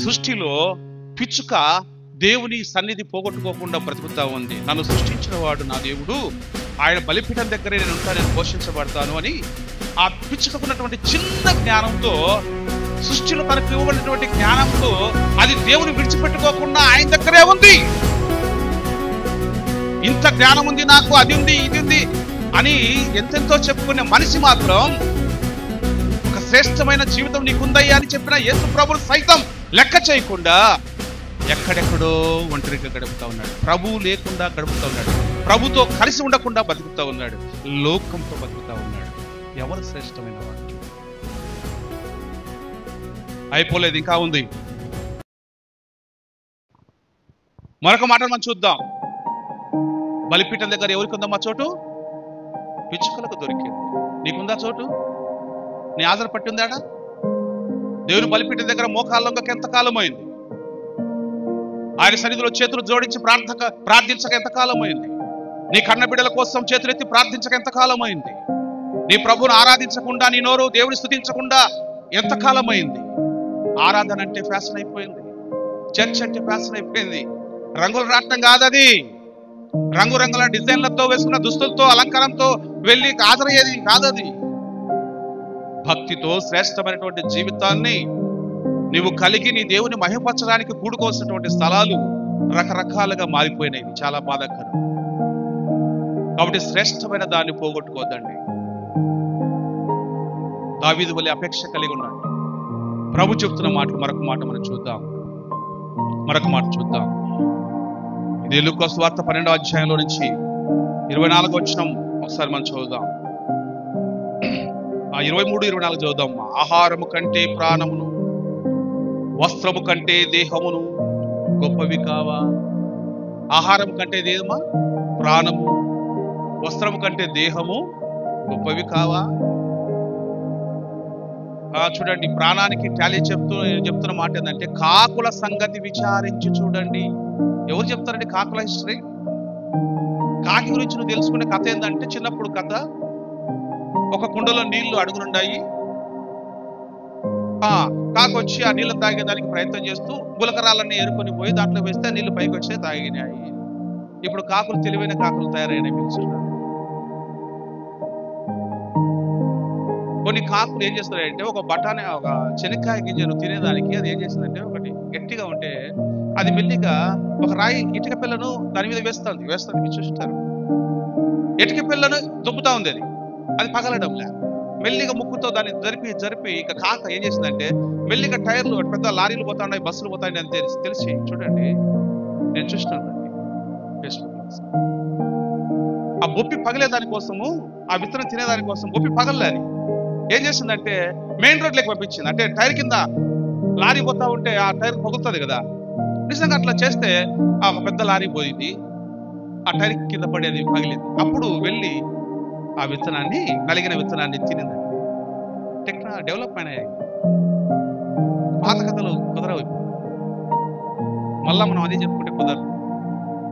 సృష్టిలో పిచ్చుక దేవుని సన్నిధి పోగొట్టుకోకుండా బ్రతుకుతా ఉంది. నన్ను సృష్టించిన వాడు నా దేవుడు, ఆయన బలిపీఠం దగ్గరే నేను ఉంటాను, నేను పోషించబడతాను అని ఆ పిచ్చుకకున్నటువంటి చిన్న జ్ఞానంతో, సృష్టిలో తనకు ఇవ్వబడినటువంటి జ్ఞానంతో అది దేవుని విడిచిపెట్టుకోకుండా ఆయన దగ్గరే ఉంది. ఇంత జ్ఞానం ఉంది నాకు, అది ఉంది ఇది ఉంది అని ఎంతెంతో చెప్పుకునే మనిషి మాత్రం ఒక శ్రేష్టమైన జీవితం నీకుందయ్యా అని చెప్పిన యేసు ప్రభువు సైతం లెక్క చేయకుండా ఎక్కడెక్కడో ఒంటరిగా గడుపుతా ఉన్నాడు. ప్రభువు లేకుండా గడుపుతా ఉన్నాడు. ప్రభుతో కలిసి ఉండకుండా బతుకుతా ఉన్నాడు. లోకంతో బతుకుతా ఉన్నాడు. ఎవరు శ్రేష్టమైన వాడు? అయిపోలేదు, ఇంకా ఉంది. మరొక మాట మనం చూద్దాం. బలిపీఠం దగ్గర ఎవరికి ఉందమ్మా చోటు? పిచ్చుకలకు దొరికింది. నీకుందా చోటు? నీ ఆధార పట్టి ఉందాడా? దేవుని బలిపీఠం దగ్గర మోకాళ్ళకి ఎంతకాలం అయింది? ఆయన సన్నిధిలో చేతులు జోడించి ప్రార్థించక ఎంతకాలం అయింది? నీ కన్న బిడ్డల కోసం చేతులెత్తి ప్రార్థించక ఎంతకాలం అయింది? నీ ప్రభువును ఆరాధించకుండా, నీ నోరు దేవుని స్తుతించకుండా ఎంతకాలం అయింది? ఆరాధన అంటే ఫ్యాషన్ అయిపోయింది. చర్చ్ అంటే ఫ్యాషన్ అయిపోయింది. రంగులు రాటం కాదది. రంగురంగుల డిజైన్లతో వేసుకున్న దుస్తులతో అలంకారంతో వెళ్ళి హాజరయ్యేది కాదది. భక్తితో శ్రేష్టమైనటువంటి జీవితాన్ని నీవు కలిగి నీ దేవుని మహిమపరచడానికి కూడుకోవాల్సినటువంటి స్థలాలు రకరకాలుగా మారిపోయినాయి. చాలా బాధాకరం. కాబట్టి శ్రేష్టమైన దాన్ని పోగొట్టుకోవద్దండి. దావీదు వలె అపేక్ష కలిగి ఉండండి. ప్రభు చెప్తున్న మాటలు మరొక మాట మనం చూద్దాం. ఇది లూకా సువార్త 12వ అధ్యాయంలో నుంచి 24వ వచనం ఒకసారి మనం చదువుదాం. 23-24 చదువుదాం. ఆహారము కంటే ప్రాణమును, వస్త్రము కంటే దేహమును గొప్పవి కావా? ఆహారం కంటే దేహమా? ప్రాణము. వస్త్రము కంటే దేహము గొప్పవి కావా? చూడండి, ప్రాణానికి టాలీ చెప్తున్న మాట ఏంటంటే, కాకుల సంగతి విచారించి చూడండి. ఎవరు చెప్తారండి కాకుల హిస్టరీ? కాకి గురించి నువ్వు తెలుసుకునే కథ ఏంటంటే, చిన్నప్పుడు కథ, ఒక కుండలో నీళ్లు అడుగునుండాయి. కాకి వచ్చి ఆ నీళ్లు తాగేదానికి ప్రయత్నం చేస్తూ గులకరాలన్నీ ఏరుకొని పోయి దాంట్లో వేస్తే నీళ్లు పైకి వచ్చే తాగినాయి. ఇప్పుడు కాకులు తెలివైన కాకులు తయారైనాయి. మీకు చూడండి, కొన్ని కాకులు ఏం చేస్తున్నాయంటే, ఒక బఠానీ, ఒక శనక్కాయ గింజను తినేదానికి అది ఏం చేసిందంటే, ఒకటి గట్టిగా ఉంటే అది మెల్లిగా ఒక రాయి ఇటుక పిల్లను దాని మీద వేస్తుంది. మీరు చూస్తారు, ఇటుక పిల్లను దుబ్బుతా ఉంది. అది పగలడంలే. మెల్లిగా ముక్కుతో దాన్ని జరిపి ఇక కాక ఏం చేసిందంటే, మెల్లిగా టైర్లు, పెద్ద లారీలు పోతా ఉన్నాయి, బస్సులు పోతా ఉన్నాయి అని తెలిసి చూడండి, నేను చూస్తున్నాను ఫేస్బుక్. ఆ బొప్పి పగలే దానికోసము, ఆ విత్తనం తినేదానికోసం బొప్పి పగలని ఏం చేసిందంటే, మెయిన్ రోడ్లోకి పంపించింది. అంటే టైర్ కింద లారీ పోతా ఉంటే ఆ టైర్ పగులుతుంది కదా. నిజంగా అట్లా చేస్తే ఆ పెద్ద లారీ పోయింది, ఆ టైర్ కింద పడేది పగిలింది. అప్పుడు వెళ్ళి ఆ విత్తనాన్ని, నలిగిన విత్తనాన్ని తినింది. డెవలప్మెంట్ అయ్యాయి. పాత కథలు కుదరవు. మళ్ళా మనం అదే చెప్పుకుంటే కుదరదు.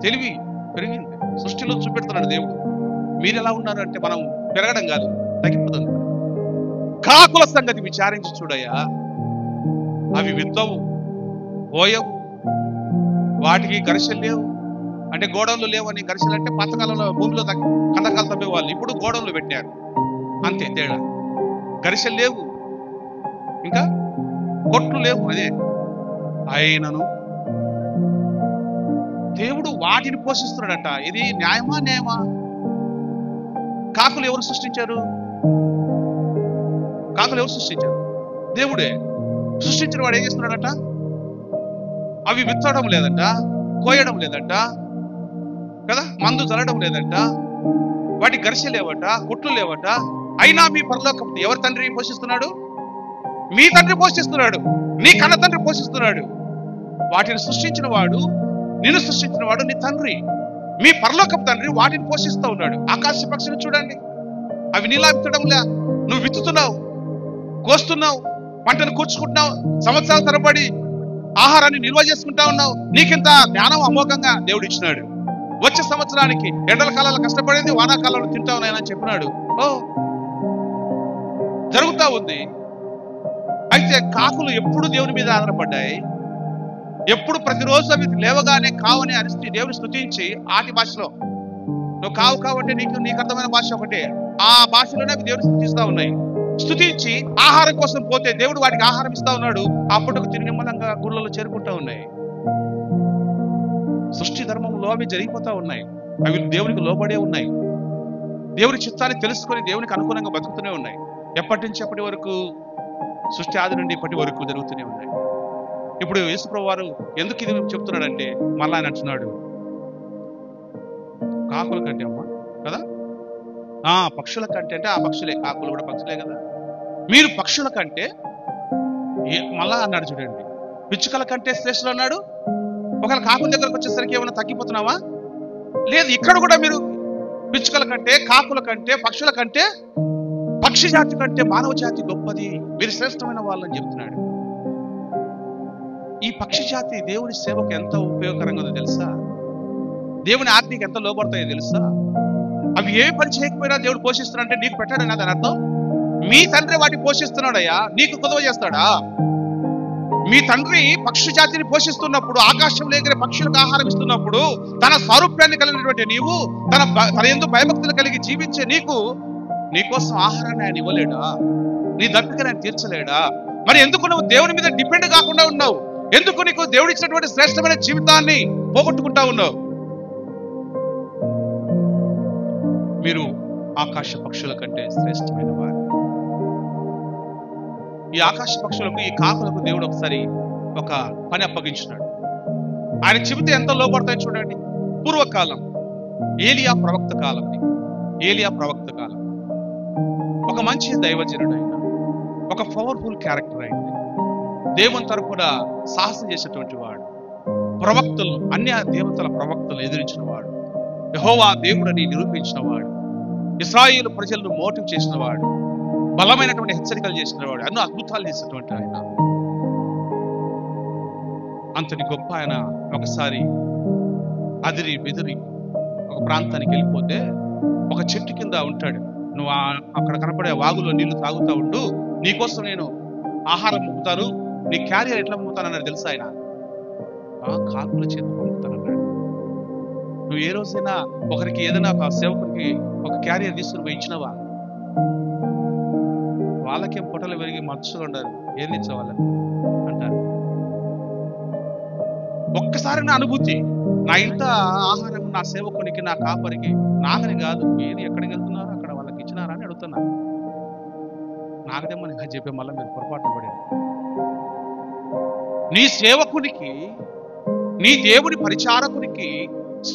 తెలివి పెరిగింది. సృష్టిలో చూపెడుతున్నాడు దేవుడు. మీరు ఎలా ఉన్నారు అంటే, మనం పెరగడం కాదు, తగ్గిపోతుంది. కాకుల సంగతి విచారించి చూడయ్యా. అవి విత్తవు, పోయవు, వాటికి గరిసెలు లేవు. అంటే గోడౌన్లు లేవు అని. గరిసెలు అంటే పాతకాలంలో భూమిలో కందకాలు తవ్వేవాళ్ళు, ఇప్పుడు గోడౌన్లు పెట్టారు, అంతే తేడా. గరిసెలు లేవు, ఇంకా కొట్లు లేవు. అదే అయినను దేవుడు వాటిని పోషిస్తున్నాడట. ఇది న్యాయమా? కాకులు ఎవరు సృష్టించారు? దేవుడే. సృష్టించిన వాడు ఏం చేస్తున్నాడట? అవి విత్తడం లేదంట, కోయడం లేదంట కదా, మందు చల్లడం లేదంట, వాటి గరిసె లేవట, కొట్లు లేవట. అయినా మీ పరలోకం ఎవరి తండ్రి పోషిస్తున్నాడు? మీ తండ్రి పోషిస్తున్నాడు, నీ కన్న తండ్రి పోషిస్తున్నాడు. వాటిని సృష్టించిన వాడు, నిన్ను సృష్టించిన వాడు నీ తండ్రి, మీ పరలోకపు తండ్రి వాటిని పోషిస్తూ ఉన్నాడు. ఆకాశ పక్షులు చూడండి, అవి నీలా విత్తడంలే. నువ్వు విత్తుతున్నావు, కోస్తున్నావు, పంటను కూర్చుకుంటున్నావు, సంవత్సరాల తరబడి ఆహారాన్ని నిల్వ చేసుకుంటా ఉన్నావు. నీకింత జ్ఞానం అమోఘంగా దేవుడు ఇచ్చినాడు. వచ్చే సంవత్సరానికి ఎండల కాలంలో కష్టపడేది వానాకాలంలో తింటా ఉన్నాయని చెప్పినాడు. జరుగుతా ఉంది. అయితే కాకులు ఎప్పుడు దేవుని మీద ఆధారపడ్డాయి? ఎప్పుడు ప్రతిరోజు అవి లేవగానే కావని అరిచి దేవుని స్తుతించి ఆటి భాషలో, నువ్వు కావు కావంటే నీకు అర్థమైన భాష ఒకటే, ఆ భాషలోనే అవి దేవుని స్తుతిస్తా ఉన్నాయి. స్తుతించి ఆహారం కోసం పోతే దేవుడు వాటికి ఆహారం ఇస్తా ఉన్నాడు. అప్పుడు తిరిగి నిమ్మలంగా గుళ్ళలో చేరుకుంటా ఉన్నాయి. సృష్టి ధర్మంలో అవి జరిగిపోతా ఉన్నాయి. అవి దేవునికి లోబడే ఉన్నాయి. దేవుని చిత్తాన్ని తెలుసుకొని దేవునికి అనుకూలంగా బతుకుతూనే ఉన్నాయి. ఎప్పటి నుంచి ఎప్పటి వరకు? సృష్టి ఆది నుండి ఇప్పటి వరకు జరుగుతూనే ఉన్నాయి. ఇప్పుడు యేసుప్రభువు వారు ఎందుకు ఇది చెప్తున్నాడంటే, మళ్ళా ఆయన అంటున్నాడు, కాకుల కంటే అమ్మా కదా, పక్షుల కంటే అంటే ఆ పక్షులే, కాకులు కూడా పక్షులే కదా, మీరు పక్షుల కంటే మళ్ళా అన్నాడు చూడండి, పిచ్చుకల కంటే శ్రేష్ఠులు అన్నాడు. ఒకవేళ కాకుల దగ్గరకు వచ్చేసరికి ఏమైనా తగ్గిపోతున్నావా? లేదు, ఇక్కడ కూడా మీరు పిచ్చుకల కంటే, కాకుల కంటే, పక్షుల కంటే, పక్షి జాతి కంటే మానవ జాతి గొప్పది, మీరు శ్రేష్టమైన వాళ్ళని చెప్తున్నాడు. ఈ పక్షి జాతి దేవుని సేవకు ఎంత ఉపయోగకరంగా ఉందో తెలుసా? దేవుని ఆజ్ఞకి ఎంత లోబడతాయో తెలుసా? అవి ఏ పని చేయకపోయినా దేవుడు పోషిస్తున్నాడంటే నీకు పెట్టాడని దాని అర్థం. మీ తండ్రి వాటిని పోషిస్తున్నాడయ్యా, నీకు కుదవ చేస్తాడా? మీ తండ్రి పక్షి జాతిని పోషిస్తున్నప్పుడు, ఆకాశంలో ఎగిరే పక్షులకు ఆహారం ఇస్తున్నప్పుడు, తన సారూప్యాన్ని కలిగినటువంటి నీవు, తన యందు భయభక్తులు కలిగి జీవించే నీకోసం ఆహారాన్ని ఆయన ఇవ్వలేడా? నీ దప్పికని ఆయన తీర్చలేడా? మరి ఎందుకు నువ్వు దేవుని మీద డిపెండ్ కాకుండా ఉన్నావు? ఎందుకు నీకు దేవుడు ఇచ్చినటువంటి శ్రేష్టమైన జీవితాన్ని పోగొట్టుకుంటా ఉన్నావు? మీరు ఆకాశ పక్షుల కంటే శ్రేష్టమైన వారు. ఈ ఆకాశ పక్షులకు, ఈ కాకులకు దేవుడు ఒకసారి ఒక పని అప్పగించినాడు. ఆయన చెబితే ఎంత లోపడతాయి చూడండి. పూర్వకాలం ఏలియా ప్రవక్త కాలం, ఏలియా ప్రవక్త కాలం, ఒక మంచి దైవజనుడు అయిన, ఒక పవర్ఫుల్ క్యారెక్టర్ అయింది, దేవుని తరపున సాహసం చేసేటువంటి వాడు, ప్రవక్తలు, అన్య దేవతల ప్రవక్తలు ఎదిరించిన వాడు, యెహోవా దేవుడని నిరూపించిన వాడు, ఇశ్రాయేలు ప్రజలను మోటివ్ చేసిన వాడు, బలమైనటువంటి హెచ్చరికలు చేసిన వాడు, ఎన్నో అద్భుతాలు చేసినటువంటి ఆయన. అంతటి గొప్ప ఆయన ఒకసారి అదిరి బెదిరి ఒక ప్రాంతానికి వెళ్ళిపోతే, ఒక చెట్టు కింద ఉంటాడు. నువ్వు అక్కడ కనపడే వాగులో నీళ్లు తాగుతూ ఉండు, నీకోసం నేను ఆహారం పంపుతాను, నీ క్యారియర్ ఎట్లా పంపుతానన్నాడు తెలుసా ఆయన? కాకుల చేత పంపుతానన్నాడు. నువ్వు ఏ రోజైనా ఒకరికి ఏదైనా ఒక సేవకుడికి ఒక క్యారియర్ తీసుకుని పోయి ఇచ్చినవా? వాళ్ళకేం పొట్టలు పెరిగి మత్స్సులు ఉండాలి, ఏం తెచ్చేవాళ్ళని అంటారు. ఒక్కసారి నా అనుభూతి, నా ఇంట ఆహారం నా సేవకునికి, నా కాపరికి, నాకని కాదు, మీరు ఎక్కడికి వెళ్తున్నారు అక్కడ వాళ్ళకి ఇచ్చినారా అని అడుగుతున్నా. నాకదేమని చెప్పే మళ్ళీ మీరు పొరపాటు పడేది. నీ సేవకునికి, నీ దేవుని పరిచారకునికి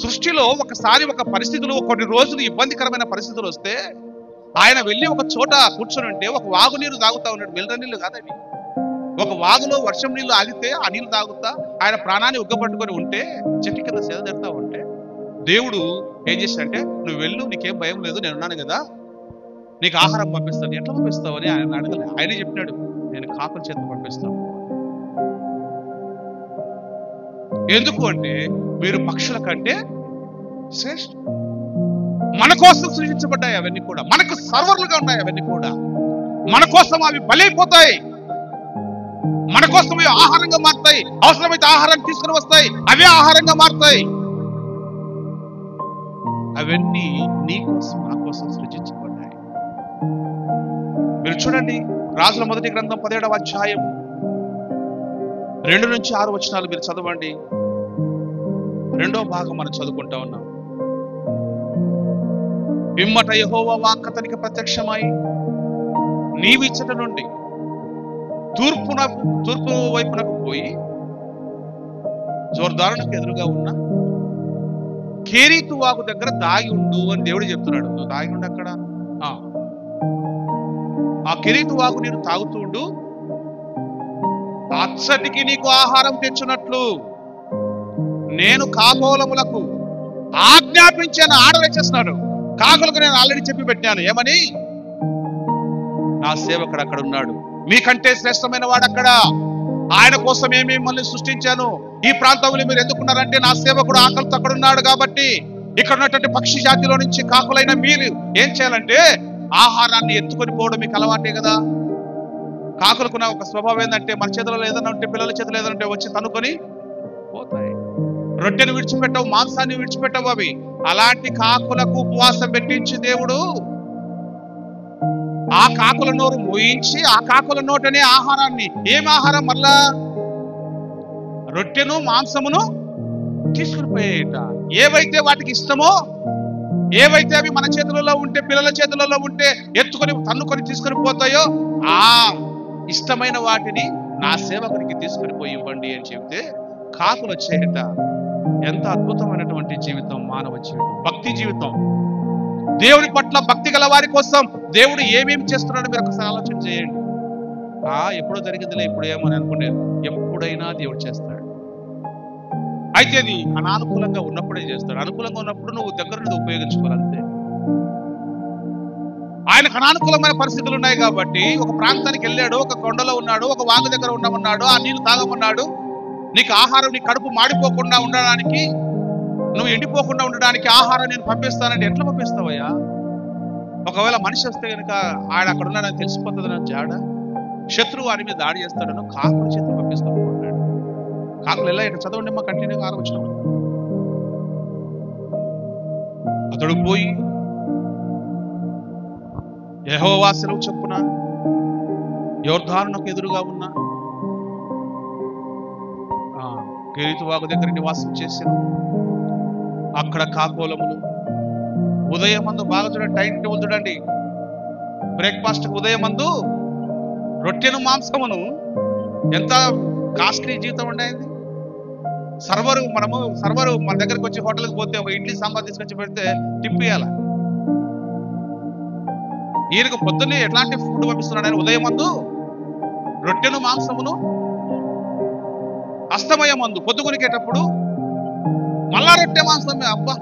సృష్టిలో ఒకసారి ఒక పరిస్థితులు, కొన్ని రోజులు ఇబ్బందికరమైన పరిస్థితులు వస్తే ఆయన వెళ్ళి ఒక చోట కూర్చొని ఉంటే, ఒక వాగు నీరు తాగుతా ఉన్నాడు, మిల్లర నీళ్ళు కాదవి. ఒక వాగులో వర్షం నీళ్లు ఆగితే ఆ నీళ్లు తాగుతా ఆయన ప్రాణాన్ని ఉగ్గపట్టుకొని ఉంటే, చెట్టు కింద సేద తెడతా ఉంటే, దేవుడు ఏం చేశాడంటే, నువ్వు వెళ్ళు, నీకేం భయం లేదు, నేను ఉన్నాను కదా, నీకు ఆహారం పంపిస్తాను. ఎట్లా పంపిస్తావు అని ఆయన అడగలే. ఆయనే చెప్పినాడు, నేను కాకుల చేత పంపిస్తాను. ఎందుకు అంటే, మీరు పక్షుల కంటే శ్రేష్ఠ. మన కోసం సృష్టించబడ్డాయి అవన్నీ కూడా, మనకు సర్వర్లుగా ఉన్నాయి అవన్నీ కూడా, మన కోసం అవి బలైపోతాయి, మన కోసం అవి ఆహారంగా మారుతాయి. అవసరమైతే ఆహారం తీసుకుని వస్తాయి, అవే ఆహారంగా మారుతాయి. అవన్నీ నీ కోసం, నా కోసం సృష్టించబడ్డాయి. మీరు చూడండి, రాజుల మొదటి గ్రంథం 17వ అధ్యాయం 2 నుంచి 6 వచనాలు మీరు చదవండి. 2వ భాగం మనం చదువుకుంటా ఉన్నాం. పిమ్మట యెహోవా వాక్కు అతనికి ప్రత్యక్షమై, నీవిచ్చట నుండి తూర్పు వైపునకు పోయి జోర్దానుకు ఎదురుగా ఉన్న కేరీతు వాగు దగ్గర దాగి ఉండు అని దేవుడు చెప్తున్నాడు. నువ్వు దాగి ఉండు అక్కడ, ఆ కెరీతు వాగు నీరు తాగుతూ ఉండు, అచ్చటికి నీకు ఆహారం తెచ్చినట్లు నేను కాకోలములకు ఆజ్ఞాపించాను. ఆర్డర్ ఇచ్చేస్తున్నాడు. కాకులకు నేను ఆల్రెడీ చెప్పి పెట్టాను, ఏమని? నా సేవకుడు అక్కడ ఉన్నాడు, మీకంటే శ్రేష్టమైన వాడు అక్కడ, ఆయన కోసమే మిమ్మల్ని సృష్టించాను. ఈ ప్రాంతంలో మీరు ఎందుకున్నారంటే, నా సేవకుడు ఆకలితో అక్కడ ఉన్నాడు కాబట్టి. ఇక్కడ ఉన్నటువంటి పక్షి జాతిలో నుంచి కాకులైన మీరు ఏం చేయాలంటే, ఆహారాన్ని ఎత్తుకొని పోవడం మీకు అలవాటే కదా. కాకులకున్న ఒక స్వభావం ఏంటంటే, మన చేతిలో ఏదైనా ఉంటే, పిల్లల చేతిలో ఏదైనా ఉంటే వచ్చి తనుకొని పోతాయి. రొట్టెను విడిచిపెట్టవు, మాంసాన్ని విడిచిపెట్టవు అవి. అలాంటి కాకులకు ఉపవాసం పెట్టించి దేవుడు ఆ కాకుల నోరు మోయించి ఆ కాకుల నోటనే ఆహారాన్ని, ఏం ఆహారం మళ్ళా? రొట్టెను మాంసమును తీసుకుని పోయేట. ఏవైతే వాటికి ఇష్టమో, ఏవైతే అవి మన చేతులలో ఉంటే, పిల్లల చేతులలో ఉంటే ఎత్తుకొని తన్నుకొని తీసుకొని పోతాయో, ఆ ఇష్టమైన వాటిని నా సేవకునికి తీసుకొని పోయి ఇవ్వండి అని చెప్తే కాకులు వచ్చేట. ఎంత అద్భుతమైనటువంటి జీవితం మానవ జీవితం, భక్తి జీవితం. దేవుని పట్ల భక్తి గల వారి కోసం దేవుడు ఏమేమి చేస్తున్నాడో మీరు ఒకసారి ఆలోచన చేయండి. ఎప్పుడో జరిగిందిలే, ఇప్పుడు ఏమో అని అనుకునేది. ఎప్పుడైనా దేవుడు చేస్తాడు. అయితే అది అనానుకూలంగా ఉన్నప్పుడే చేస్తాడు. అనుకూలంగా ఉన్నప్పుడు నువ్వు దగ్గర ఉపయోగించుకోవాలంతే. ఆయనకు అనానుకూలమైన పరిస్థితులు ఉన్నాయి కాబట్టి ఒక ప్రాంతానికి వెళ్ళాడు, ఒక కొండలో ఉన్నాడు, ఒక వాగు దగ్గర ఉండమన్నాడు, ఆ నీళ్లు తాగమన్నాడు. నీకు ఆహారం, నీ కడుపు మాడిపోకుండా ఉండడానికి, నువ్వు ఎండిపోకుండా ఉండడానికి ఆహారం నేను పంపిస్తానంటే ఎట్లా పంపిస్తావయ్యా? ఒకవేళ మనిషి వస్తే కనుక ఆయన అక్కడ ఉన్నాడని తెలిసిపోతుందని జాడ, శత్రువు వారి మీద దాడి చేస్తాడను కాకుల చేత పంపిస్తాను అన్నాడు. కాకులు ఎలా ఇట్లా చదవండి మా కంటిన్యూగా ఆలోచన. అతడు పోయి యెహోవా సెలవు చొప్పున యొర్దానునకు ఎదురుగా ఉన్న కెరీతు వాగు దగ్గర నివాసం చేశాను. అక్కడ కాకోలములు ఉదయమందు, బాగా చూడండి, టైం టేబుల్ చూడండి. బ్రేక్ఫాస్ట్ ఉదయమందు రొట్టెను మాంసమును. ఎంత కాస్ట్లీ జీవితం ఉండేది. సర్వరు మన దగ్గరకు వచ్చి హోటల్కి పోతే ఒక ఇడ్లీ సాంబార్ తీసుకొచ్చి పెడితే తిప్పియాల. ఈయనకు పొద్దున్నే ఎట్లాంటి ఫుడ్ పంపిస్తున్నాడు ఆయన? ఉదయమందు రొట్టెను మాంసమును, అస్తమయమందు పొద్దుగునికేటప్పుడు మళ్ళా రొట్టె మాంసమే. అబ్బా!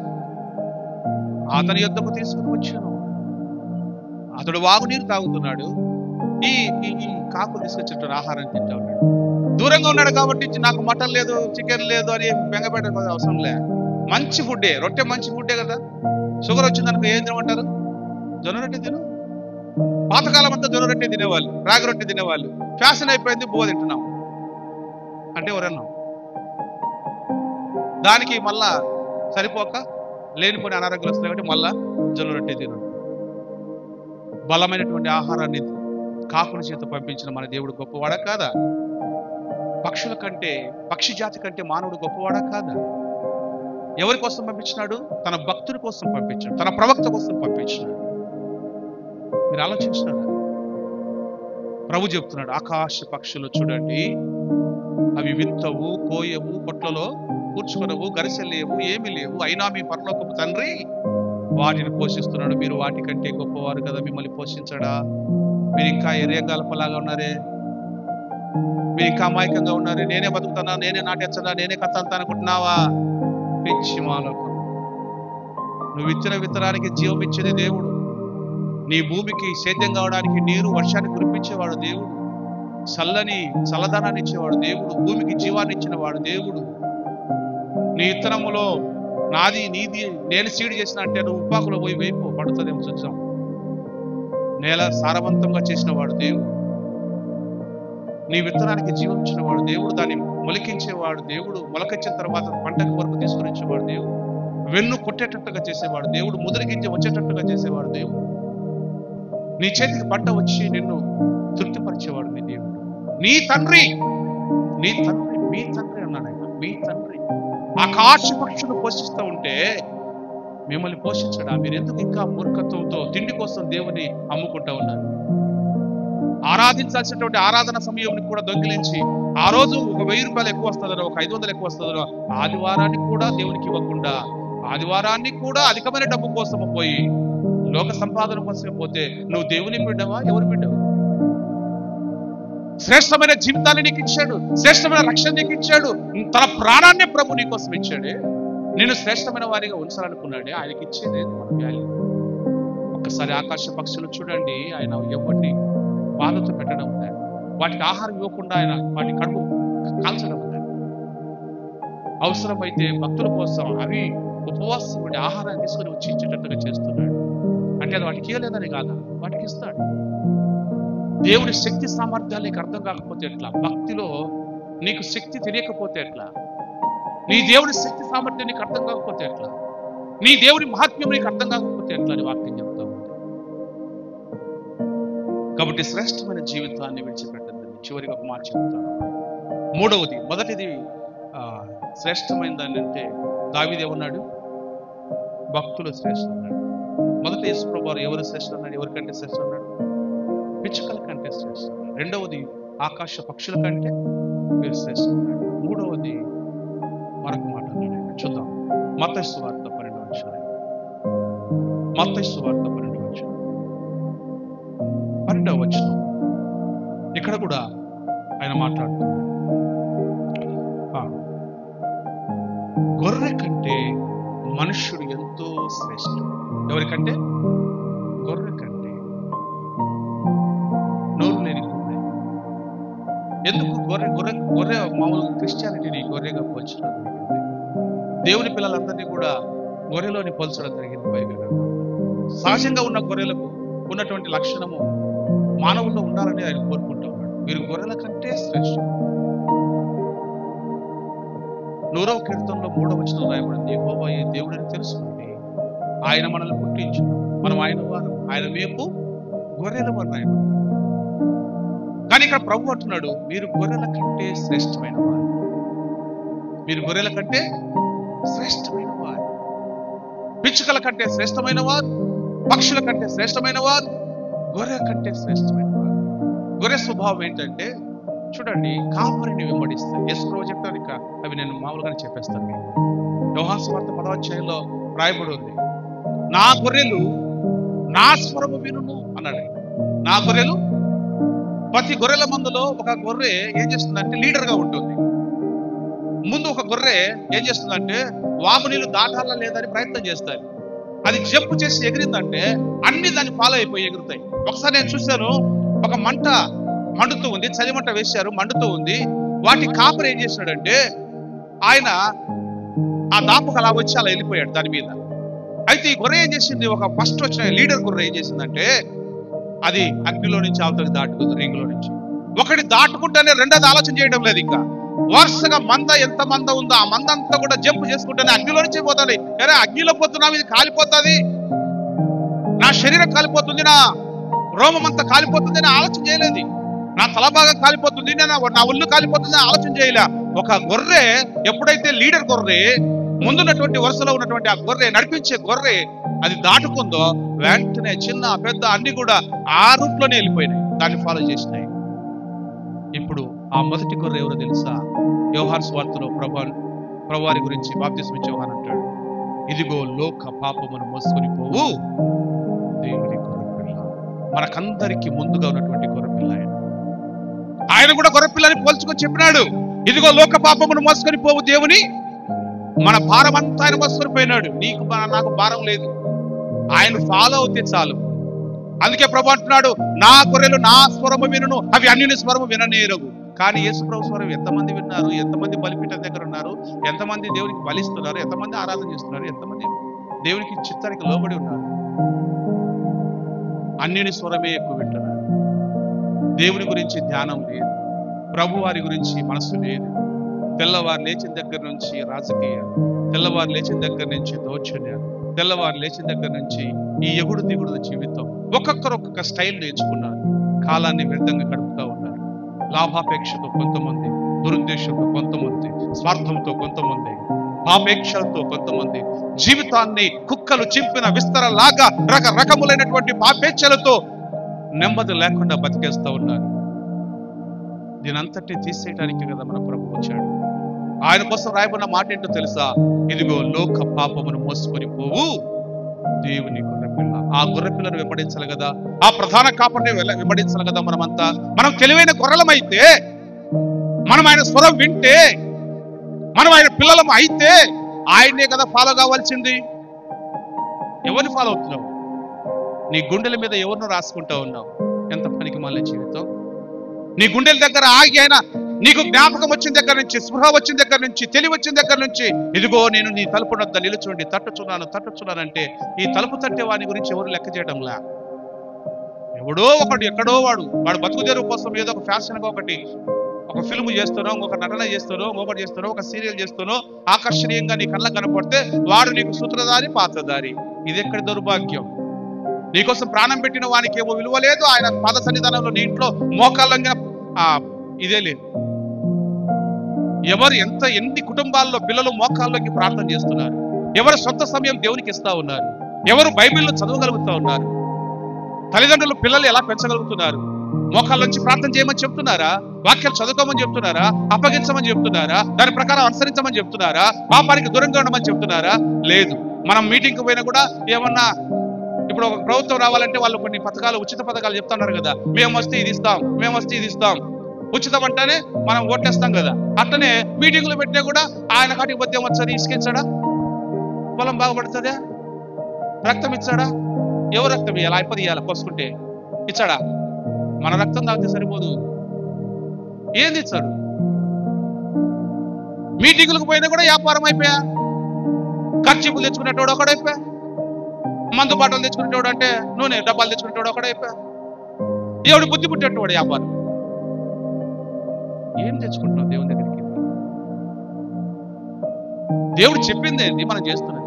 అతని యొద్దకు తీసుకుని వచ్చాను. అతడు వాగునీరు తాగుతున్నాడు, ఈ కాకులు తీసుకొచ్చేట ఆహారం తింటా ఉన్నాడు. దూరంగా ఉన్నాడు కాబట్టి నాకు మటన్ లేదు, చికెన్ లేదు అని బెంగపెట్ట అవసరం లే. మంచి ఫుడ్డే, రొట్టె మంచి ఫుడ్డే కదా. షుగర్ వచ్చిందనుకో ఏం తినమంటారు? జొన్న రొట్టె తిను. పాతకాలం అంతా జొన్న రొట్టె తినేవాళ్ళు, రాగి రొట్టె తినేవాళ్ళు. ఫ్యాషన్ అయిపోయింది, బువ్వ తింటున్నాం అంటే ఎవరన్నాం. దానికి మళ్ళా సరిపోక లేనిపోయిన అనారోగ్యాలు వస్తాయి కాబట్టి మళ్ళా జొన్న రొట్టె తిను. బలమైనటువంటి ఆహారాన్ని కాకుల చేత పంపించిన మన దేవుడు గొప్పవాడా కాదా? పక్షుల కంటే, పక్షి జాతి కంటే మానవుడు గొప్పవాడా కాదా? ఎవరి కోసం పంపించినాడు? తన భక్తుడి కోసం పంపించాడు, తన ప్రవక్త కోసం పంపించినాడు. మీరు ఆలోచించినారా? ప్రభు చెప్తున్నాడు, ఆకాశ పక్షులు చూడండి, అవి విత్తవు, కోయవు, కొట్లలో కూర్చుకొనవు, గరిసెలేవు, ఏమి లేవు, అయినా మీ పరలోకపు తండ్రి వాటిని పోషిస్తున్నాడు. మీరు వాటికంటే గొప్పవారు కదా, మిమ్మల్ని పోషించడా? మీరు ఇంకా ఎర్రగాలపలాగా ఉన్నారే, మీరు ఇంకా అమాయకంగా ఉన్నారే. నేనే బతుకుతున్నా, నేనే నాటేచ్చడా, నేనే కథ అంతా అనుకుంటున్నావా? పిచ్చి మాలకు. నువ్వు ఇచ్చిన విత్తనానికి జీవం ఇచ్చేది దేవుడు. నీ భూమికి సేద్యం కావడానికి నీరు, వర్షాన్ని కురిపించేవాడు దేవుడు. చల్లదనాన్ని ఇచ్చేవాడు దేవుడు. భూమికి జీవాన్ని ఇచ్చిన వాడు దేవుడు. నీ విత్తనములో నాది నీది నేను సీడ్ చేసిన అంటే నువ్వు ఉప్పాకులో పోయి వేయిపో, పడుతుందేమో చూసాం. నేల సారవంతంగా చేసిన వాడు దేవుడు. నీ విత్తనానికి జీవం ఇచ్చిన వాడు దేవుడు. దాన్ని మొలకించేవాడు దేవుడు. మొలకెచ్చిన తర్వాత పంటకు వరకు తీసుకుని వచ్చేవాడు దేవుడు. వెన్ను కొట్టేటట్టుగా చేసేవాడు దేవుడు. ముదిరిగింజ వచ్చేటట్టుగా చేసేవాడు దేవుడు. నీ చేతికి పంట వచ్చి నిన్ను తృప్తిపరిచేవాడు నీ దేవుడు. నీ తండ్రి మీ తండ్రి అన్నాడు ఆయన. మీ తండ్రి ఆకాశ పక్షులు పోషిస్తూ ఉంటే మిమ్మల్ని పోషించడా? మీరు ఎందుకు ఇంకా మూర్ఖత్వంతో తిండి కోసం దేవుని అమ్ముకుంటా ఉన్నారు? ఆరాధించాల్సినటువంటి ఆరాధన సమయం కూడా దొంగిలించి, ఆ రోజు ఒక 1000 రూపాయలు ఎక్కువ వస్తుందో, ఒక 500 ఎక్కువ వస్తుందో, ఆదివారాన్ని కూడా దేవునికి ఇవ్వకుండా, ఆదివారాన్ని కూడా అధికమైన డబ్బు కోసం పోయి, లోక సంపాదన కోసం పోతే నువ్వు దేవుని బిడ్డవా? ఎవరు బిడ్డవా? శ్రేష్టమైన జీవితాన్ని నీకు ఇచ్చాడు, శ్రేష్టమైన రక్షణ నీకు ఇచ్చాడు, తన ప్రాణాన్ని ప్రభు నీ కోసం ఇచ్చాడే. నేను శ్రేష్టమైన వారిగా ఉంచాలనుకున్నాడే. ఆయనకి ఇచ్చేది మన వాల్యూ. ఒక్కసారి ఆకాశ పక్షులు చూడండి, ఆయన ఎవరిని బాధతో పెట్టడం లేదు, వాటికి ఆహారం ఇవ్వకుండా ఆయన వాటి కడుపు కాల్చడం లేదు. అవసరమైతే భక్తుల కోసం అవి ఉపవాసం ఉండి ఆహారాన్ని తీసుకుని వచ్చి ఇచ్చేటట్టుగా చేస్తున్నాడు. అంటే అది వాటికి ఇవ్వలేదని కాదు, వాటికి ఇస్తాడు. దేవుని శక్తి సామర్థ్యాలు నీకు అర్థం కాకపోతే ఎట్లా? భక్తిలో నీకు శక్తి తెలియకపోతే ఎట్లా? నీ దేవుని శక్తి సామర్థ్యం నీకు అర్థం కాకపోతే ఎట్లా? నీ దేవుని మహాత్మ్యం నీకు అర్థం కాకపోతే ఎట్లా అని వాక్యం చెప్తా ఉంది. కాబట్టి శ్రేష్టమైన జీవితాన్ని విడిచిపెట్టద్దని చివరికి ఒక మాట చెప్తాను. మూడవది, మొదటిది శ్రేష్టమైన దాన్ని అంటే దావీదు ఏమన్నాడు? భక్తులు శ్రేష్ఠ అన్నాడు. మొదట యేసుప్రభువారు ఎవరు శ్రేష్ఠ అన్నాడు? ఎవరికంటే శ్రేష్ఠ అన్నాడు? పిచ్చుకల కంటే శ్రేష్ఠ అన్నాడు. రెండవది ఆకాశ పక్షుల కంటే మీరు శ్రేష్ఠ అన్నాడు. మూడవది మరొక మాట అన్నాడు. చూద్దాం. మత్తయి సువార్త 12వ అధ్యాయం. మత్తయి సువార్త 12వ అధ్యాయం 12వ వచనం. ఇక్కడ కూడా ఆయన మాట్లాడుతున్నాడు. గొర్రె కంటే మనుష్యుడు ఎంతో శ్రేష్ఠుడు. ఎవరికంటే? గొర్రె కంటే. నోరు లేని గొర్రె. ఎందుకు గొర్రె? గొర్రె గొర్రె మామూలుగా క్రిస్టియానిటీని గొర్రెగా పోల్చడం జరిగింది. దేవుని పిల్లలందరినీ కూడా గొర్రెలోని పోల్చడం జరిగింది బైబిల్. సహజంగా ఉన్న గొర్రెలకు ఉన్నటువంటి లక్షణము మానవుల్లో ఉండాలని ఆయన కోరుకుంటూ ఉన్నాడు. మీరు గొర్రెల కంటే శ్రేష్ఠుడు. 100వ కీర్తనలో 3వ వచనం రాయబడింది, యెహోవా దేవుడని తెలుసుకోండి, ఆయన మనల్ని పుట్టించు, మనం ఆయన వారు, ఆయన మేపు గొర్రెల వారు రాయబడింది. కానీ ఇక్కడ ప్రభు అంటున్నాడు, మీరు గొర్రెల కంటే శ్రేష్టమైన వారు. మీరు గొర్రెల కంటే శ్రేష్టమైన వారు. పిచ్చుకల కంటే శ్రేష్టమైన వారు, పక్షుల కంటే శ్రేష్టమైన వారు, గొర్రె కంటే శ్రేష్టమైన వారు. గొర్రె స్వభావం ఏంటంటే చూడండి, కాపరిని వెంబడిస్తాయి. యేసు ప్రభు చెప్తారు. ఇక అవి నేను మామూలుగానే చెప్పేస్తాను మీకు. యోహాను సువార్త 10వ అధ్యాయంలో రాయబడి ఉంది, నా గొర్రెలు నా స్వరము వినును అన్నాడు. నా గొర్రెలు, ప్రతి గొర్రెల మందులో ఒక గొర్రె ఏం చేస్తుందంటే లీడర్ గా ఉంటుంది. ముందు ఒక గొర్రె ఏం చేస్తుందంటే వాము నీళ్ళు దాటాలా లేదని ప్రయత్నం చేస్తారు. అది జంప్ చేసి ఎగిరిందంటే అన్ని దాన్ని ఫాలో అయిపోయి ఎగురుతాయి. ఒకసారి నేను చూశాను, ఒక మంట మండుతూ ఉంది, చలిమంట వేశారు, మండుతూ ఉంది. వాటి కాపరి ఏం చేసినాడంటే ఆయన ఆ దాపుకు అలా వచ్చి అలా వెళ్ళిపోయాడు దాని మీద. అయితే ఈ గొర్రె ఏం చేసింది, ఒక ఫస్ట్ వచ్చిన లీడర్ గొర్రె ఏం చేసిందంటే అది అగ్నిలో నుంచి అవతలకి దాటుకుంది, రింగులో నుంచి. ఒకటి దాటుకుంటేనే రెండోది ఆలోచన చేయడం లేదు. ఇంకా వరుసగా మంద ఎంత మంద ఉందో ఆ మంద అంతా కూడా జంప్ చేసుకుంటేనే అగ్నిలో నుంచి పోతుంది. అరే అగ్నిలో పోతున్నాం, ఇది కాలిపోతుంది, నా శరీరం కాలిపోతుంది, నా రోమం అంతా కాలిపోతుంది అని ఆలోచన చేయలేదు. నా తల భాగం కాలిపోతుంది, నా ఒళ్ళు కాలిపోతుంది అని ఆలోచన చేయలే. ఒక గొర్రె ఎప్పుడైతే లీడర్ గొర్రె ముందున్నటువంటి వరుసలో ఉన్నటువంటి ఆ గొర్రె, నడిపించే గొర్రె అది దాటుకుందో వెంటనే చిన్న పెద్ద అన్ని కూడా ఆ రూట్ లోనే వెళ్ళిపోయినాయి, దాన్ని ఫాలో చేసినాయి. ఇప్పుడు ఆ మొదటి గొర్రె ఎవరో తెలుసా? యోహాను సువార్తలో ప్రభువారి గురించి బాప్తిస్మం ఇచ్చే యోహాను అంటాడు, ఇదిగో లోక పాపమును మోసుకొని పోవు దేవుని గొర్రెపిల్ల. మనకందరికి ముందుగా ఉన్నటువంటి గొర్రెపిల్ల ఆయన కూడా గొర్రెపిల్లని పోల్చుకొని చెప్పినాడు, ఇదిగో లోక పాపమును మోసుకొని పోవు దేవుని. మన భారం అంతా ఆయన మోసుకొని పోయినాడు. నీకు నాకు భారం లేదు, ఆయన ఫాలో అవుతే చాలు. అందుకే ప్రభు అంటున్నాడు, నా గొర్రెలు నా స్వరము వినును, అవి అన్యుని స్వరము విననేరవు. కానీ యేసు ప్రభు స్వరం ఎంతమంది విన్నారు? ఎంతమంది బలిపీఠం దగ్గర ఉన్నారు? ఎంతమంది దేవునికి బలిస్తున్నారు? ఎంతమంది ఆరాధన చేస్తున్నారు? ఎంతమంది దేవునికి చిత్తానికి లోబడి ఉన్నారు? అన్యుని స్వరమే ఎక్కువ వింటున్నారు. దేవుని గురించి ధ్యానం లేదు, ప్రభు వారి గురించి మనసు లేదు. తెల్లవారు లేచిన దగ్గర నుంచి రాజకీయాలు, తెల్లవారు లేచిన దగ్గర నుంచి దౌర్జన్యాలు, తెల్లవారు లేచిన దగ్గర నుంచి ఈ ఎగుడు దిగుడు జీవితం. ఒక్కొక్కరు ఒక్కొక్క స్టైల్ నేర్చుకున్నారు, కాలాన్ని వ్యర్థంగా గడుపుతూ ఉన్నారు. లాభాపేక్షతో కొంతమంది, దురుద్దేశంతో కొంతమంది, స్వార్థంతో కొంతమంది, పాపేక్షలతో కొంతమంది, జీవితాన్ని కుక్కలు చింపిన విస్తరలాగా రకరకములైనటువంటి పాపేక్షలతో నెమ్మది లేకుండా బతికేస్తూ ఉన్నారు. దీనంతటి తీసేయడానికి కదా మన ప్రభు వచ్చాడు. ఆయన కోసం రాయబడిన మాట ఏంటో తెలుసా? ఇదిగో లోక పాపమును మోసుకొని పోవు దేవుని గొర్రెపిల్ల. ఆ గొర్రెపిల్లను వెంబడించాలి కదా, ఆ ప్రధాన కాపరిని వెంబడించాలి కదా. మనమంతా మనం తెలివైన గొర్రెలమైతే, మనం ఆయన స్వరం వింటే, మనం ఆయన పిల్లలం అయితే ఆయన్నే కదా ఫాలో కావాల్సింది. ఎవరిని ఫాలో అవుతున్నావు? నీ గుండెల మీద ఎవరినో రాసుకుంటా ఉన్నావు. ఎంత పనికి మాలిన జీవితం. నీ గుండెల దగ్గర ఆగి ఆయన నీకు జ్ఞాపకం వచ్చిన దగ్గర నుంచి, స్పృహ వచ్చిన దగ్గర నుంచి, తెలివి వచ్చిన దగ్గర నుంచి, ఇదిగో నేను నీ తలుపు వద్ద నిలుచుండి తట్టుచున్నానంటే ఈ తలుపు తట్టే వాని గురించి ఎవరు లెక్క చేయడంలా. ఎవడో ఒకడు, ఎక్కడో వాడు బతుకు తెరువు కోసం ఏదో ఒక ఫ్యాషన్గా ఒకటి ఒక ఫిల్మ్ చేస్తానో, ఒక నటన చేస్తానో, ఇంకొకటి చేస్తానో, ఒక సీరియల్ చేస్తానో, ఆకర్షణీయంగా నీ కళ్ళకు కనపడితే వాడు నీకు సూత్రధారి, పాత్రధారి. ఇది ఎక్కడి దౌర్భాగ్యం? నీకోసం ప్రాణం పెట్టిన వానికి ఏమో విలువ లేదు, ఆయన పాద సన్నిధానంలో నీ ఇంట్లో మోకాళ్ళంగా ఇదే లేదు. ఎవరు ఎన్ని కుటుంబాల్లో పిల్లలు మోకాల్లోకి ప్రార్థన చేస్తున్నారు? ఎవరు సొంత సమయం దేవునికి ఇస్తా ఉన్నారు? ఎవరు బైబిల్లో చదవగలుగుతా ఉన్నారు? తల్లిదండ్రులు పిల్లలు ఎలా పెంచగలుగుతున్నారు? మోకాళ్ళ నుంచి ప్రార్థన చేయమని చెప్తున్నారా? వాక్యాలు చదువుకోమని చెప్తున్నారా? అప్పగించమని చెప్తున్నారా? దాని ప్రకారం అనుసరించమని చెప్తున్నారా? పాపానికి దూరంగా ఉండమని చెప్తున్నారా? లేదు. మనం మీటింగ్కి పోయినా కూడా ఏమన్నా, ఇప్పుడు ఒక ప్రభుత్వం రావాలంటే వాళ్ళు కొన్ని పథకాలు, ఉచిత పథకాలు చెప్తున్నారు కదా, మేము వస్తే ఇది ఇస్తాం, మేము వస్తే ఇది ఇస్తాం. ఉచితం అంటేనే మనం ఓట్లేస్తాం కదా. అట్లనే మీటింగ్లు పెట్టినా కూడా ఆయన కాటికి మద్యం వచ్చని ఇసుకించాడా? పొలం బాగుపడుతుందా? రక్తం ఇచ్చాడా? ఎవరు రక్తం ఇవ్వాలి? అయిపోయి ఇవ్వాలి కోసుకుంటే ఇచ్చాడా? మన రక్తం తాగితే సరిపోదు, ఏంది ఇచ్చాడు? మీటింగులకు పోయినా కూడా వ్యాపారం అయిపోయా. ఖర్చీపులు తెచ్చుకునేటోడు ఒకడైపోయా, మందు బాటలు తెచ్చుకునేటోడు, అంటే నూనె డబ్బాలు తెచ్చుకునేటోడు ఒకడైపోయా. దేవుడు బుద్ధి పుట్టేటోడు వ్యాపారం. ఏం తెచ్చుకుంటున్నావు దేవుని దగ్గరికి? దేవుడు చెప్పింది ఏంటి, మనం చేస్తున్నది?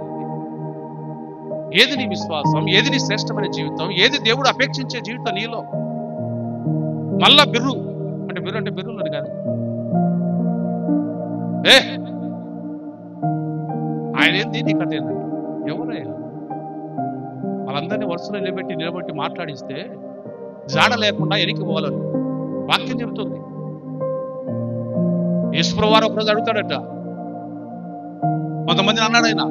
ఏది నీ విశ్వాసం? ఏది నీ శ్రేష్టమైన జీవితం? ఏది దేవుడు అపేక్షించే జీవితం నీలో? మళ్ళా బిర్రు అంటే బిర్రులు కాదు. ఆయన ఏంది, నీ కథ ఏంటంటే ఎవరైనా వాళ్ళందరినీ వరుసలో నిలబెట్టి మాట్లాడిస్తే జాడ లేకుండా ఎనికి పోవాలని వాక్యం చెబుతుంది. యేసుప్రభువు వారు ఒకరోజు అడుగుతాడట, కొంతమందిని అన్నాడు ఆయన,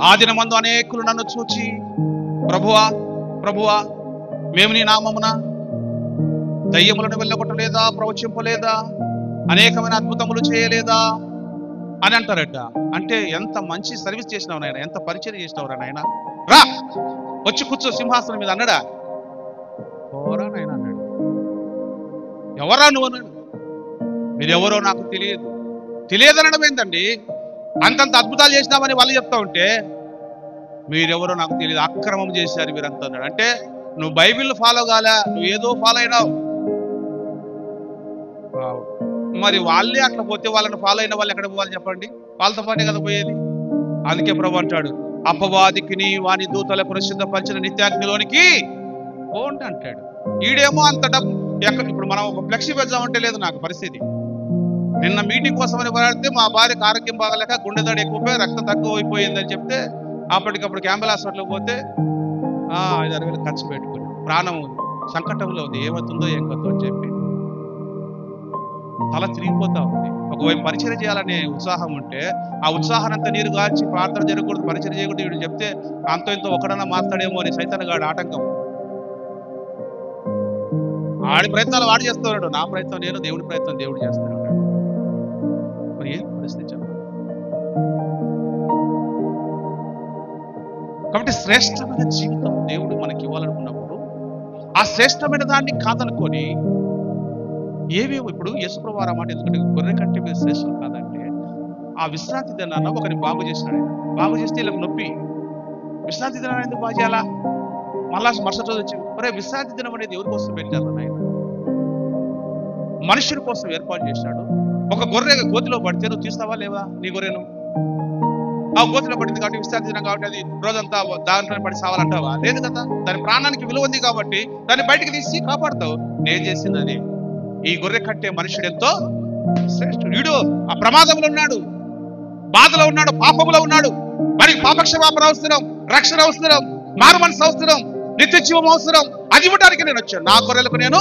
ఆ దినమందు అనేకులు నన్ను చూచి, ప్రభువా ప్రభువా, మేము నీ నామమున దయ్యములను వెళ్ళగొట్టలేదా, ప్రవచింపలేదా, అనేకమైన అద్భుతములు చేయలేదా అని అంటారట. అంటే ఎంత మంచి సర్వీస్ చేసినావు నాయన, ఎంత పరిచయం చేసినావురా నాయన, రా వచ్చి కూర్చో సింహాసనం మీద అన్నాడా? ఎవరా నాయన అన్నాడు. ఎవరా నువ్వు అన్నాడు. మీరెవరో నాకు తెలియదనడం ఏంటండి? అంతంత అద్భుతాలు చేసినామని వాళ్ళు చెప్తా ఉంటే మీరెవరో నాకు తెలియదు, అక్రమం చేశారు మీరంతా అన్నాడు. అంటే నువ్వు బైబిల్ ఫాలో కాలే, నువ్వు ఏదో ఫాలో అయినావు. మరి వాళ్ళే అట్లా పోతే వాళ్ళని ఫాలో అయిన వాళ్ళు ఎక్కడ పోవాలి చెప్పండి? వాళ్ళతో పాటే కదా పోయేది. అందుకే ప్రభు అంటాడు, అపవాదికిని వాని దూతలకు సిద్ధపరిచిన నిత్యాగ్నిలోనికి పోండి అంటాడు. ఈడేమో అంత డబ్బు ఇప్పుడు మనం ఒక ఫ్లెక్సీ పెద్దామంటే లేదు నాకు పరిస్థితి. నిన్న మీటింగ్ కోసం అని పోరాడితే మా భార్యకు ఆరోగ్యం బాగలేక గుండెదాడి ఎక్కువైపోయి రక్తం తక్కువ అయిపోయిందని చెప్తే అప్పటికప్పుడు క్యాంబల్ హాస్పిటల్కి పోతే 5-6 వేలు ఖర్చు పెట్టుకుని ప్రాణం సంకటంలో ఉంది, ఏమవుతుందో ఏం కొత్త అని చెప్పి తల తిరిగిపోతా ఉంది. ఒకవైపు పరిచయం చేయాలనే ఉత్సాహం ఉంటే ఆ ఉత్సాహానంతా నీరు గార్చి ప్రార్థన జరగకూడదు, పరిచయం చేయకూడదు వీడు చెప్తే అంతో ఇంతో ఒకడన్నా మాట్లాడేమో అని సైతాన్గాడు ఆటంకం. ఆడి ప్రయత్నాలు వాడు చేస్తున్నాడు, నా ప్రయత్నం నేను, దేవుడి ప్రయత్నం దేవుడు చేస్తున్నాడు. మరి ఏం పరిస్థితి చెప్పండి? కాబట్టి శ్రేష్టమైన జీవితం దేవుడు మనకి ఇవ్వాలనుకున్నప్పుడు ఆ శ్రేష్టమైన దాన్ని కాదనుకొని ఏవేమో, ఇప్పుడు యేసుప్రభువు వారు మాట ఎందుకంటే గొర్రె కంటే మీరు శ్రేష్టం కాదంటే, ఆ విశ్రాంతి దినాన్న ఒకరిని బాగు చేసినాడు. బాగు చేస్తే ఇలా నొప్పి, విశ్రాంతి దినాన్ని ఎందుకు బాగు చేయాలా? మళ్ళా మరుసటి రోజు వచ్చి ఒరే విశ్రాంతి దినం అనేది ఎవరి కోసం పెట్టారు? ఆయన మనుషుల కోసం ఏర్పాటు చేశాడు. ఒక గొర్రె గోతిలో పడితే నువ్వు తీస్తావా లేవా నీ గొర్రెను? ఆ గోతిలో పడింది కాబట్టి విశ్రాంతి దినం కాబట్టి అది రోజంతా దాంట్లో పడి సావాలంటావా? లేదు కదా. దాని ప్రాణానికి విలువ ఉంది కాబట్టి దాన్ని బయటకు తీసి కాపాడుతావు. నేను చేసింది అది. ఈ గొర్రె కట్టే మనుషుడు ఎంతో శ్రేష్ఠుడు. వీడు ఆ ప్రమాదంలో ఉన్నాడు, బాధలో ఉన్నాడు, పాపములో ఉన్నాడు. వారికి పాపక్షమాపణ అవసరం, రక్షణ అవసరం, మారు మనసు అవసరం, నిత్య జీవం అవసరం. అది ఇవ్వడానికి నేను వచ్చాను. నా గొర్రెలకు నేను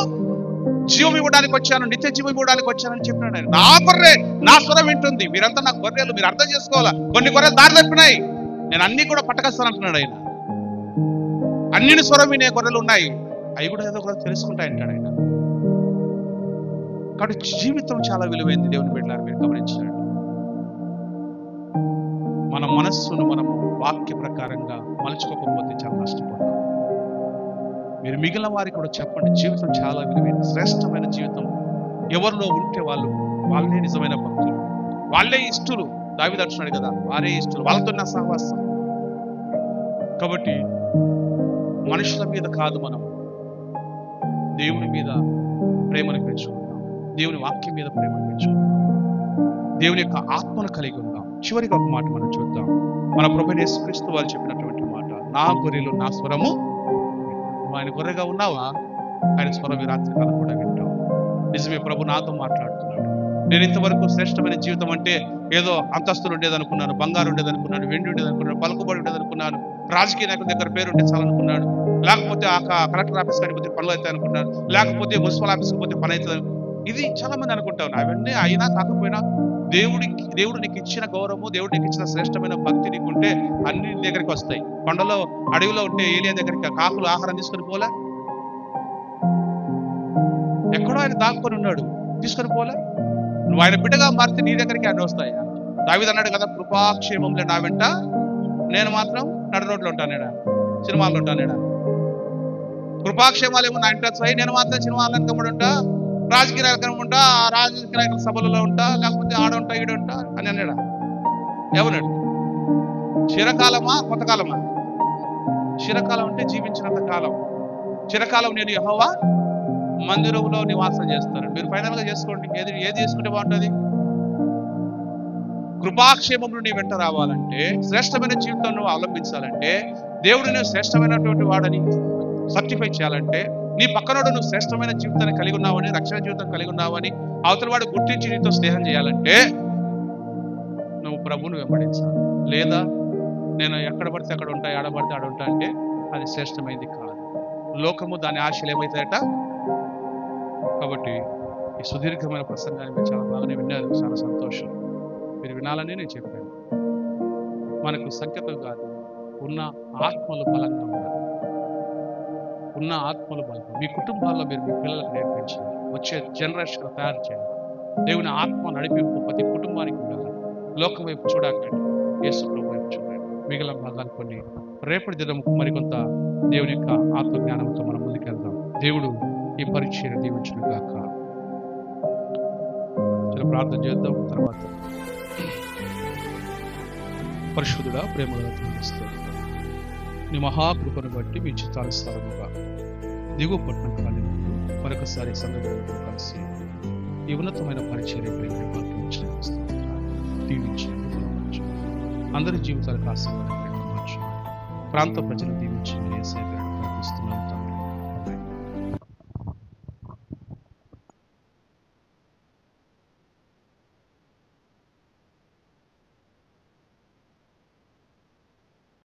జీవం ఇవ్వడానికి వచ్చాను, నిత్య జీవం ఇవ్వడానికి వచ్చానని చెప్పినాడు ఆయన. నా గొర్రె నా స్వరం వింటుంది. మీరంతా నా గొర్రెలు, మీరు అర్థం చేసుకోవాలా. కొన్ని గొర్రెలు దారి తప్పినాయి, నేను అన్ని కూడా పట్టకొస్తాను అంటున్నాడు ఆయన. అన్ని స్వరం వినే గొర్రెలు ఉన్నాయి, అవి కూడా ఏదో కూడా తెలుసుకుంటాయంటాడు ఆయన. కాబట్టి జీవితం చాలా విలువైంది దేవుని బిడ్డలారా, మీరు గమనించినట్టు. మన మనస్సును మనము వాక్య ప్రకారంగా మలుచుకోకపోతే చాలా నష్టపోతాం. మీరు మిగిలిన వారికి కూడా చెప్పండి, జీవితం చాలా విలువైంది, శ్రేష్టమైన జీవితం ఎవరిలో ఉంటే వాళ్ళే నిజమైన భక్తులు, వాళ్ళే ఇష్టలు. దావీదు అంటున్నాడు కదా, వారే ఇష్టలు, వాళ్ళతో నా సహవాసం. కాబట్టి మనుషుల మీద కాదు, మనం దేవుని మీద ప్రేమను పెంచుకుంటాం. దేవుని వాక్యం మీద ప్రేమను పెంచుకుందాం. దేవుని యొక్క ఆత్మను కలిగి ఉందాం. చివరిగా ఒక మాట మనం చూద్దాం. మన ప్రభువైన యేసుక్రీస్తు వారు చెప్పినటువంటి మాట, నా గొర్రెలు నా స్వరము. నువ్వు ఆయన గొర్రెగా ఉన్నావా? ఆయన స్వరం ఈ రాత్రి కాలం కూడా వింటావు. నిజమే, ప్రభు నాతో మాట్లాడుతున్నాడు. నేను ఇంతవరకు శ్రేష్టమైన జీవితం అంటే ఏదో అంతస్తులు ఉండేదనుకున్నాను, బంగారు ఉండేదనుకున్నాను, వెండి ఉండేదనుకున్నాను, పలుకుబడి ఉండేదనుకున్నాను, రాజకీయ నాయకుల దగ్గర పేరు ఉంటే చాలనుకున్నాను, లేకపోతే ఆ కలెక్టర్ ఆఫీస్ కాడికి పోతే పనులు అవుతాయి అనుకున్నాను, లేకపోతే మున్సిపల్ ఆఫీస్కి పోతే పని అవుతుంది. ఇది చాలా మంది అనుకుంటాను. అవన్నీ అయినా కాకపోయినా దేవుడు నీకు ఇచ్చిన గౌరవము, దేవుడు నీకు ఇచ్చిన శ్రేష్టమైన భక్తి నీకుంటే అన్ని దగ్గరికి వస్తాయి. కొండలో అడవిలో ఉంటే ఏలియా దగ్గరికి కాకులు ఆహారం తీసుకొని పోలే, ఎక్కడో ఆయన దాక్కొని ఉన్నాడు, తీసుకొని పోలే. నువ్వు ఆయన బిడ్డగా మారితే నీ దగ్గరికి అన్ని వస్తాయి. దావీదు అన్నాడు కదా, కృపాక్షేమంలో నా వెంట, నేను మాత్రం నడు రోడ్లో ఉంటానేడా, సినిమాల్లో ఉంటానేడా. కృపాక్షేమాలు ఏమో నా ఇంట్లో వస్తాయి, నేను మాత్రం సినిమాలు వెనకబడి ఉంటా, రాజకీయ నాయకులు ఉంటా, ఆ రాజకీయ నాయకుల సభలలో ఉంటా, లేకపోతే ఆడుంటా ఈడుంటా అని అన్నాడా? ఎవన్నాడు? చిరకాలమా కొంతకాలమా? చిరకాలం అంటే జీవించినంత కాలం. చిరకాలం నేను యెహోవా మందిరంలో నివాసం చేస్తాను. మీరు ఫైనల్ గా చేసుకోండి, ఏది చేసుకుంటే బాగుంటుంది. కృపాక్షేమంలో నీ వెంట రావాలంటే, శ్రేష్టమైన జీవితం నువ్వు అవలంబించాలంటే, దేవుడు నువ్వు శ్రేష్టమైనటువంటి వాడని సర్టిఫై చేయాలంటే, నీ పక్కనోడు నువ్వు శ్రేష్టమైన జీవితాన్ని కలిగి ఉన్నావని, రక్షణ జీవితం కలిగి ఉన్నావని అవతల వాడు గుర్తించి నీతో స్నేహం చేయాలంటే నువ్వు ప్రభువును వెంబడించాలి. లేదా నేను ఎక్కడ పడితే అక్కడ ఉంటా, ఆడబడితే ఆడ ఉంటా అంటే అది శ్రేష్టమైనది కాదు. లోకము దాని ఆశలు ఏమవుతాయట. కాబట్టి ఈ సుదీర్ఘమైన ప్రసంగాన్ని మీరు చాలా బాగానే విన్నారు, చాలా సంతోషం. మీరు వినాలని నేను చెప్పాను. మనకు సంకేతం కాదు, ఉన్న ఆత్మలు బలంగా ఉండాలి. ఉన్న ఆత్మలు బలంగా మీ కుటుంబాల్లో మీరు మీ పిల్లలకు నేర్పించాలి. వచ్చే జనరేషన్ తయారు చేయాలి. దేవుని ఆత్మ నడిపింపు ప్రతి కుటుంబానికి ఉండాలి. లోకం వైపు చూడకండి, యేసు ప్రభు వైపు చూడండి. మిగిలిన భాగాలు కొన్ని రేపటి దినం మరికొంత దేవుని యొక్క ఆత్మజ్ఞానంతో మనం ముందుకెళ్దాం. దేవుడు ఈ పరిచయం దీవించును గాక. చాలా ప్రార్థన చేద్దాం. తర్వాత పరిశుద్ధుడా, ప్రేమగా తీరుస్తాడు. నీ మహాకృపను బట్టి మీ చిత్తానుసారముగా దిగువ పట్టణం కాలి మరొకసారి సందర్భంతో కలిసి ఈ ఉన్నతమైన పరిచర్య దీవించండి. అందరి జీవితాలకు ఆశీర్వాదం ప్రాంత ప్రజలు దీవించండి.